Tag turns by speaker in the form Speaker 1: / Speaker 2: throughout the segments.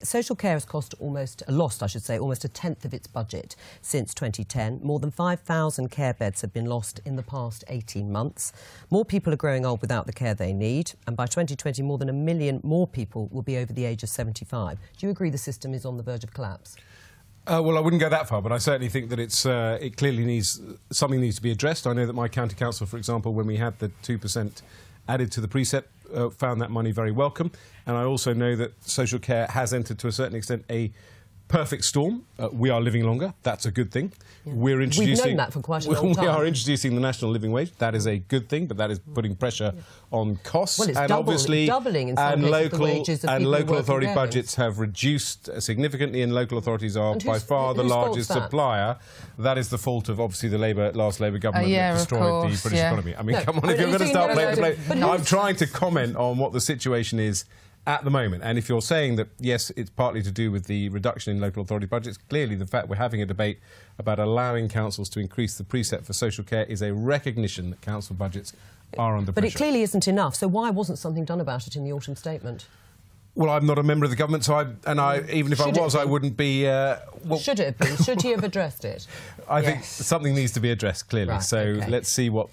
Speaker 1: social care has lost almost a tenth of its budget since 2010. More than 5,000 care beds have been lost in the past 18 months. More people are growing old without the care they need, and by 2020 more than 1 million more people will be over the age of 75. Do you agree the system is on the verge of collapse?
Speaker 2: Well, I wouldn't go that far, but I certainly think that it clearly something needs to be addressed. I know that my county council, for example, when we had the 2% added to the precept, found that money very welcome. And I also know that social care has entered, to a certain extent, a perfect storm. We are living longer. That's a good thing.
Speaker 1: Yeah. We've known that for quite a long time.
Speaker 2: We are introducing the national living wage. That is a good thing, but that is putting pressure on costs.
Speaker 1: Well, it's
Speaker 2: and obviously,
Speaker 1: doubling in some cases the wages of people
Speaker 2: local authority
Speaker 1: working
Speaker 2: budgets have reduced significantly, and local authorities are by far the largest supplier. That is the fault of, obviously, the last Labour government that destroyed the British economy. I mean, come on, if you're going to start playing the play... I'm trying to comment on what the situation is at the moment. And if you're saying that, yes, it's partly to do with the reduction in local authority budgets, clearly the fact we're having a debate about allowing councils to increase the precept for social care is a recognition that council budgets are under pressure.
Speaker 1: But it clearly isn't enough. So why wasn't something done about it in the autumn statement?
Speaker 2: Well, I'm not a member of the government, so even if I was, I wouldn't be...
Speaker 1: Should it have been? Should he have addressed it?
Speaker 2: I think something needs to be addressed, clearly.
Speaker 1: Right,
Speaker 2: so let's see what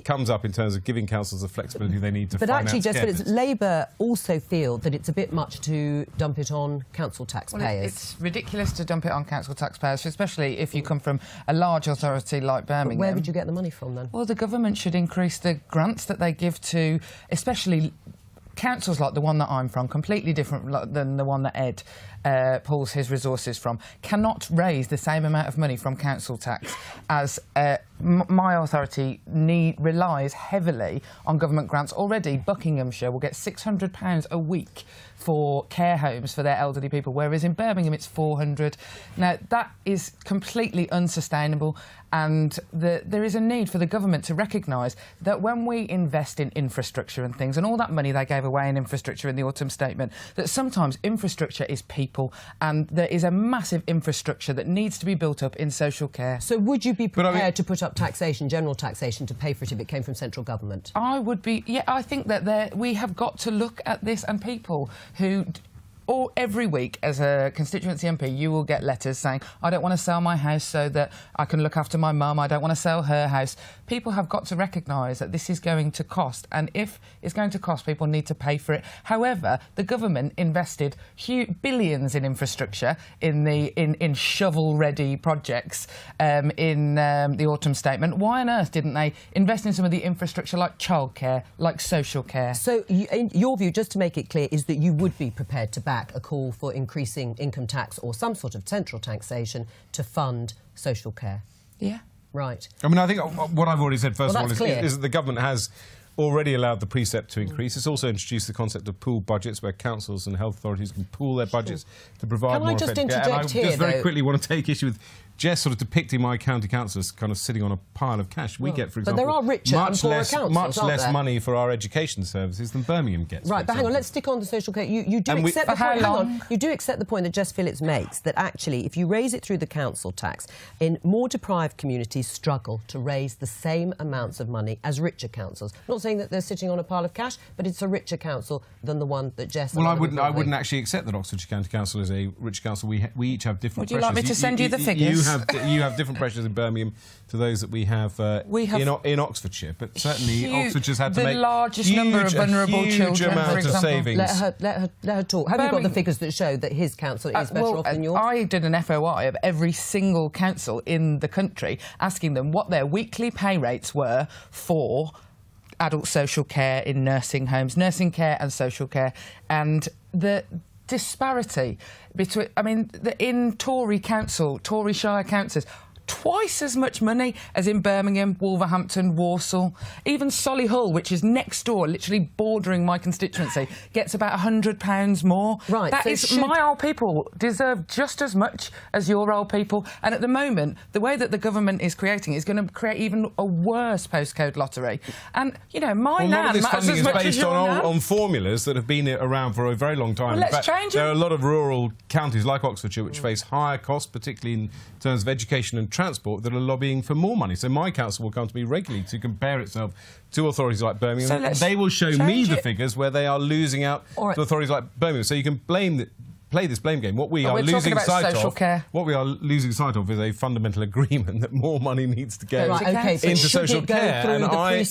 Speaker 2: comes up in terms of giving councils the flexibility they need to finance.
Speaker 1: But actually, Jess Phillips, Labour also feel that it's a bit much to dump it on council taxpayers.
Speaker 3: Well, it's ridiculous to dump it on council taxpayers, especially if you come from a large authority like Birmingham.
Speaker 1: But where would you get the money from, then?
Speaker 3: Well, the government should increase the grants that they give to, especially... councils like the one that I'm from, completely different than the one that Ed pulls his resources from, cannot raise the same amount of money from council tax as my authority relies heavily on government grants. Already, Buckinghamshire will get £600 a week for care homes for their elderly people, whereas in Birmingham it's £400. Now, that is completely unsustainable, and there is a need for the government to recognise that when we invest in infrastructure and things, and all that money they gave away in infrastructure in the autumn statement, that sometimes infrastructure is people, and there is a massive infrastructure that needs to be built up in social care.
Speaker 1: So would you be prepared to put up taxation, general taxation, to pay for it if it came from central government?
Speaker 3: I would be, yeah, I think that we have got to look at this, and people who... Or every week, as a constituency MP, you will get letters saying, I don't want to sell my house so that I can look after my mum, I don't want to sell her house. People have got to recognise that this is going to cost, and if it's going to cost, people need to pay for it. However, the government invested billions in infrastructure, in shovel-ready projects in the autumn statement. Why on earth didn't they invest in some of the infrastructure like childcare, like social care?
Speaker 1: So, in your view, just to make it clear, is that you would be prepared to back a call for increasing income tax or some sort of central taxation to fund social care?
Speaker 3: Yeah.
Speaker 1: Right.
Speaker 2: I mean, I think what I've already said, first of all, is that the government has already allowed the precept to increase. It's also introduced the concept of pooled budgets, where councils and health authorities can pool their budgets to provide more effective care. And I just very quickly want to take issue with Jess sort of depicting my county council as kind of sitting on a pile of cash. We get, for example,
Speaker 1: but there are richer and poorer councils,
Speaker 2: much less money for our education services than Birmingham gets.
Speaker 1: Right, but hang on, let's stick on to social care. You do accept the point. Hang on, you do accept the point that Jess Phillips makes, that actually, if you raise it through the council tax, in more deprived communities struggle to raise the same amounts of money as richer councils. I'm not saying that they're sitting on a pile of cash, but it's a richer council than the one that Jess.
Speaker 2: Well, I wouldn't actually accept that Oxfordshire County Council is a rich council. We each have different.
Speaker 3: Would you like me to send you the figures?
Speaker 2: You have different pressures in Birmingham to those that we have in Oxfordshire, but certainly Oxfordshire's had to make
Speaker 3: the largest number of vulnerable children,
Speaker 2: amount
Speaker 3: for example.
Speaker 2: of savings.
Speaker 1: Let her talk. Have you got the figures that show that his council is better off than yours?
Speaker 3: I did an FOI of every single council in the country, asking them what their weekly pay rates were for adult social care in nursing homes, nursing care and social care, and the disparity between, I mean, in Tory Shire councils, twice as much money as in Birmingham, Wolverhampton, Walsall. Even Solihull, which is next door, literally bordering my constituency, gets about £100 more.
Speaker 1: Right.
Speaker 3: That is, my old people deserve just as much as your old people. And at the moment, the way that the government is creating it is going to create even a worse postcode lottery. And, you know, my nan matters as much as your nan.
Speaker 2: Based on formulas that have been around for a very long time.
Speaker 3: Well, let's change it.
Speaker 2: There are a lot of rural counties like Oxfordshire which face higher costs, particularly in terms of education and transport, that are lobbying for more money. So my council will come to me regularly to compare itself to authorities like Birmingham. So they will show me the figures where they are losing out to authorities like Birmingham. So you can blame play this blame game. What we are losing sight of is a fundamental agreement that more money needs to go into social care. And I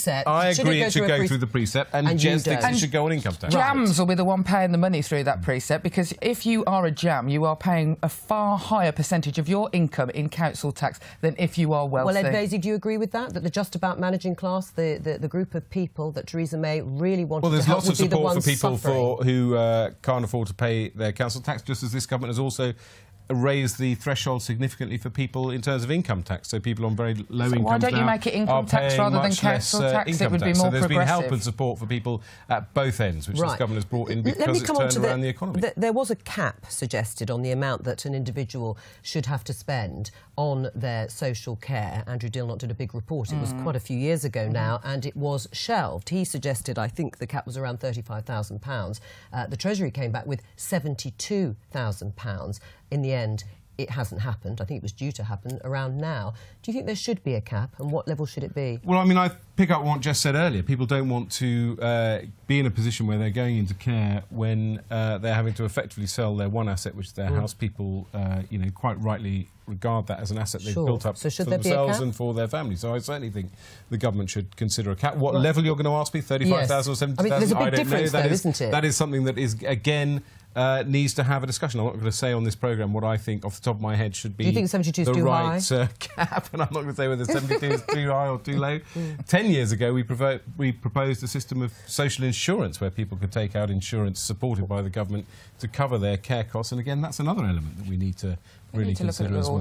Speaker 2: agree it should go through the precept, and Jess thinks it should go on income tax.
Speaker 3: Jams will be the one paying the money through that precept, because if you are a jam, you are paying a far higher percentage of your income in council tax than if you are wealthy.
Speaker 1: Well, Ed Vaizey, do you agree with that? That the just about managing class, the group of people that Theresa May really wanted to help, would be the ones suffering?
Speaker 2: Well, there's lots of support for people who can't afford to pay their council tax, just as this government has also raised the threshold significantly for people in terms of income tax. So people on very low incomes
Speaker 3: why don't you make it income tax rather than council tax? It would be more progressive.
Speaker 2: So there's been help and support for people at both ends, which this government has brought in because it's turned around the economy.
Speaker 1: There was a cap suggested on the amount that an individual should have to spend on their social care. Andrew Dilnot did a big report. It was quite a few years ago now, and it was shelved. He suggested, I think the cap was around £35,000. The Treasury came back with £72,000. In the end, it hasn't happened. I think it was due to happen around now. Do you think there should be a cap, and what level should it be?
Speaker 2: Well, I mean, I pick up what Jess said earlier. People don't want to be in a position where they're going into care when they're having to effectively sell their one asset, which is their house. People, you know, quite rightly regard that as an asset they've built up for themselves and for their families. So I certainly think the government should consider a cap. What level you're going to ask me, 35,000 or 70,000?
Speaker 1: I mean, there's a big difference, though, isn't it?
Speaker 2: That is something that is, again, needs to have a discussion. I'm not going to say on this programme what I think off the top of my head should be
Speaker 1: you think 72 is
Speaker 2: the
Speaker 1: too
Speaker 2: right
Speaker 1: high?
Speaker 2: Cap, and I'm not going to say whether 72 is too high or too low. 10 years ago we proposed a system of social insurance where people could take out insurance supported by the government to cover their care costs, and again that's another element that we need to really consider as well.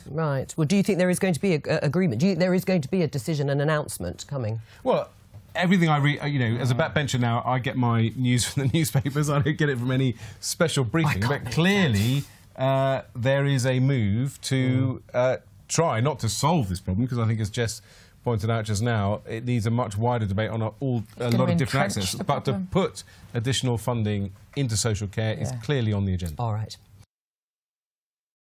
Speaker 1: Right. Well, do you think there is going to be an agreement? Do you think there is going to be a decision, an announcement coming?
Speaker 2: Well, everything I read, you know, as a backbencher now, I get my news from the newspapers. I don't get it from any special briefing. But clearly, there is a move to try not to solve this problem, because I think, as Jess pointed out just now, it needs a much wider debate on a lot of different access. But to put additional funding into social care is clearly on the agenda.
Speaker 1: All right.